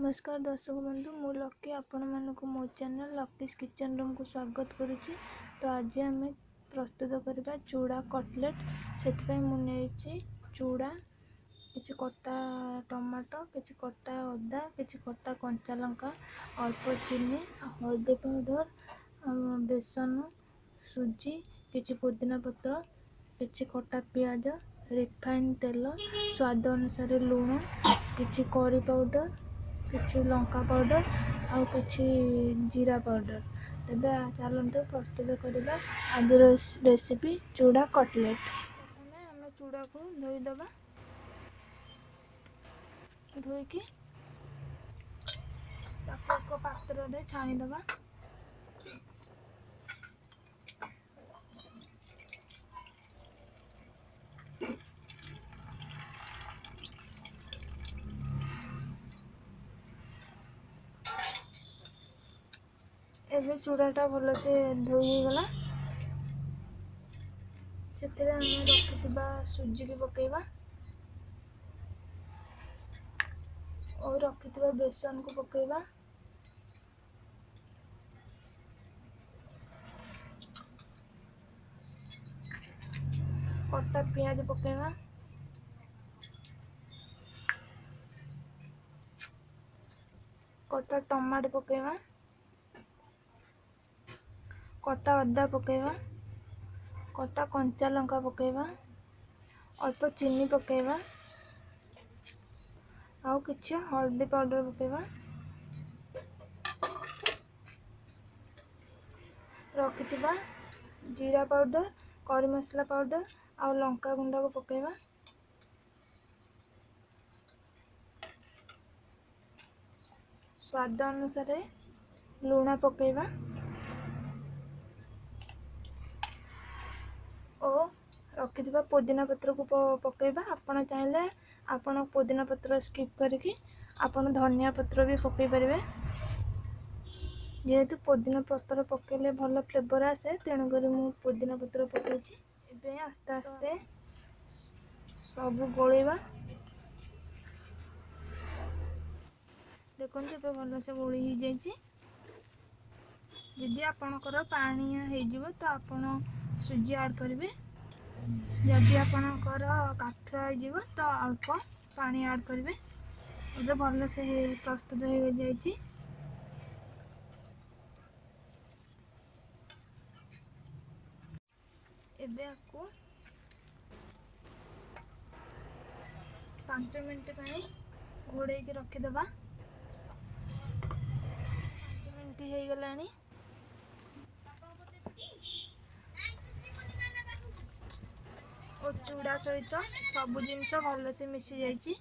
नमस्कार दर्शक बंधु मु लकी आपण मानक मो चैनल लकीज किचन रूम को स्वागत करुच्ची। तो आज आम प्रस्तुत करवा चूड़ा कटलेट। से मुझे चूड़ा किसी कटा टमाटो किसी कटा अदा किसी कटा कंचा लंका अल्प चीनी हल्दी पाउडर बेसन सुजी किसी पुदीना पत्र किसी कटा पियाज रिफाइन तेल स्वाद अनुसार लुण किसी करी पाउडर किसी लंका पाउडर आउ किसी जीरा पाउडर। तेबे चलते प्रस्तुत करवा आज रेसिपी चूड़ा कटलेट। आम चूड़ा को धोईदबा धोईकी एक पात्र में छाणीदबा। एबे चूड़ाटा भल से धोई गला से रखिथिबा सुजी की पकेबा और रखिथिबा बेसन को पकेबा। कटा पियाज पकेबा कटा टमाटो पकेबा कटा अदा पकेबा कटा कंचा लंका पकेबा अल्प चीनी पकेबा आउ किछि हल्दी पाउडर पकेबा। रखिथिबा जीरा पाउडर करी मसला पाउडर आउ लंका गुंडा को पकेबा। स्वाद अनुसार लुण पकेबा और रखिथिबा पुदीना पत्र को पकेबा। आपण चाहिले आपण पुदीना पत्र स्किप करके आपण धनिया पत्र भी पकई पारे। जेहेतु पुदीना पत्र पकेले भल फ्लेवर आसे तेणुक मु पुदीना पत्र पकईछि। एबे आस्ते आस्ते सब गोलेबा। देखो भल से गोली हो जाइए। जदि आपणकर पानी हो तो आपण सुजी ऐड करेंगे। जदि आपणकर काठुआ हो तो अल्प पानी ऐड करेंगे। ये भल से प्रस्तुत हो जाइए। एबे आपको 5 मिनट घोड़े की रखीदबा। 5 मिनट हो गलानी। और चूड़ा सहित सब जिनस भल से मिसी जाइए।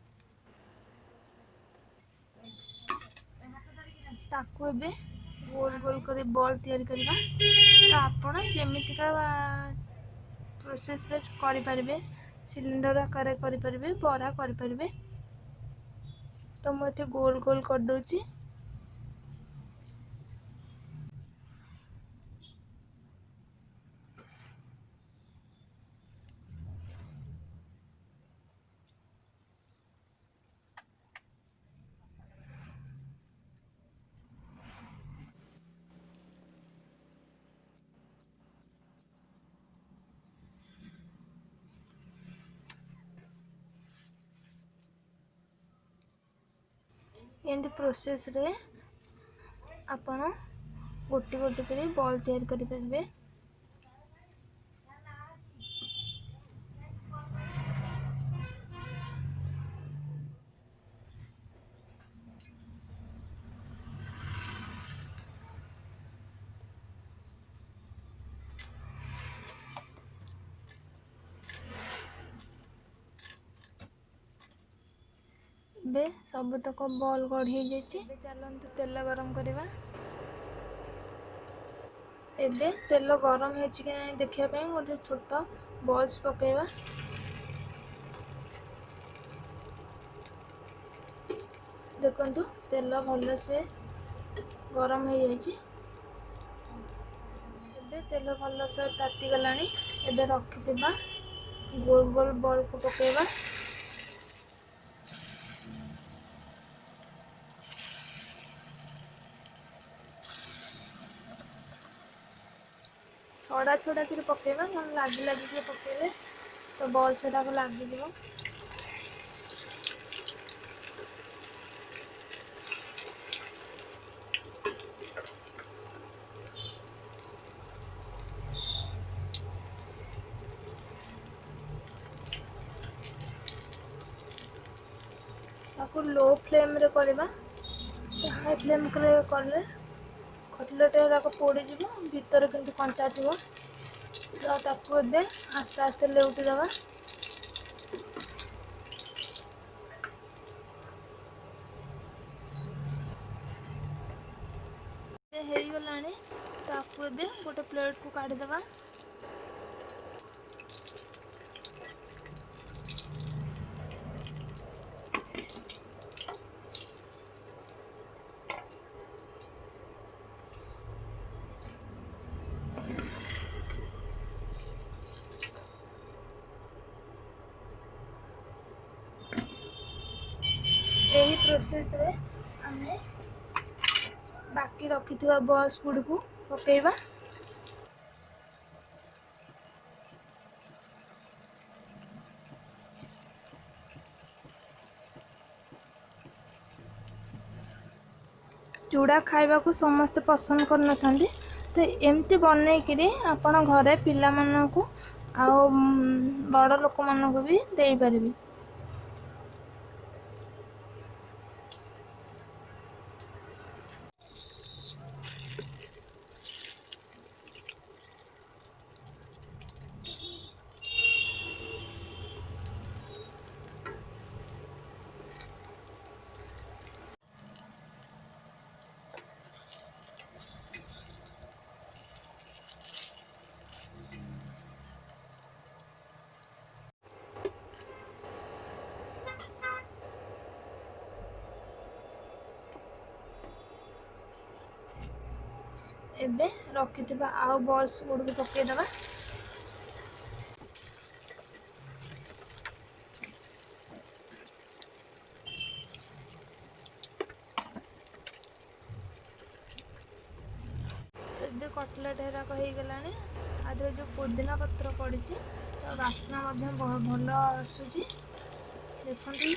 ताकू एबे गोल गोल कर बॉल तैयारी करबा। तो आपण जेमितिका प्रोसेस रे करि परिबे सिलिंडर आकार करि परिबे बरा करि परिबे। तो मैं इथे गोल गोल कर दोची। एंड प्रोसेस रे आपण गोटी गोटी कर बॉल तैयार करि परिबे। बे सब तक बॉल गढ़ी जाइए। चलते तेल गरम करवा। एबे तेल गरम हो देखा गोटे छोट बॉल्स पकेबा। देखंतु तेल भल से गरम हो जाइए। एबे तेल भल से ताती गलानी। एबे रखिथिबा गोल गोल बॉल को पकेबा। ଛଡ଼ା ଛଡ଼ା କରି ପକେଇବା, ନହେଲେ ଲାଗିକି ପକେଇଲେ ତ ବଲ୍ ସେଟାକୁ ଲାଗିଯିବ। ତାକୁ लो फ्लेम କରିବା। हाई फ्लेम कले कटलेट गुराक पोड़ीଯିବ, भितर किंतु कंचा थिବ। तो ताकू ଏବେ आस्ते आस्ते लेउटी देवा। ହେଇଗଲାଣି, ତାକୁ ଏବେ ଗୋଟେ ପ୍ଲେଟ୍ କୁ କାଢିଦେବା। यही प्रोसेस रे आमे बाकी रखिथिबा बॉल्स गुडीकू पकेइबा। चूड़ा खाइबा को समस्त पसंद करना थांती, तो एमती बनैकिरी आपण घरे पिला मानकू आ बड़ लोक मानकू भी देई परिबे। एबे रखिथिबा आउ बॉल्स गुडीकू पकेइ देबा। ଏବେ कटलेट हेराक ହେଇଗଲାଣି। आधे जो पुदीना पत्र पड़ी तो बास्ना भल आसुची। देखते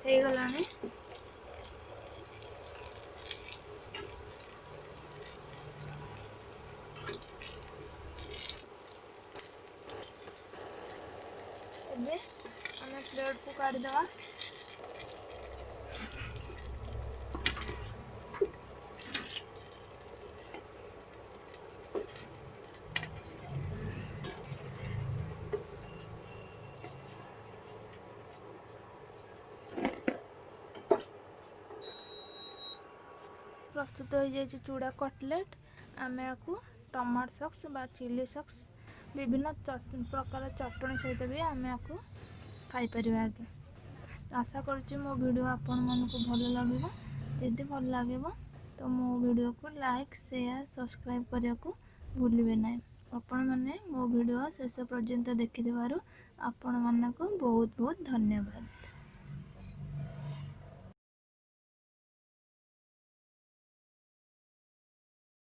ହେଇଗଲାଣି। ଏବେ ଆମେ प्लेट को काढ़ीदेवा। प्रस्तुत हो जाए चूड़ा कटलेट। आमे आपको टमाटो सॉस बा चिली सॉस विभिन्न प्रकार चटणी सहित भी आमे आपको खाई परिबा। आगे आशा करुच्ची मो वीडियो आपण मानकू भल लगे। जदि भल लगे तो मो वीडियो को लाइक शेयर सब्सक्राइब करने को भूलिए ना। आपण मैंने मो वीडियो शेष पर्यंत देखिथिबारु आपण मानकू बहुत बहुत धन्यवाद।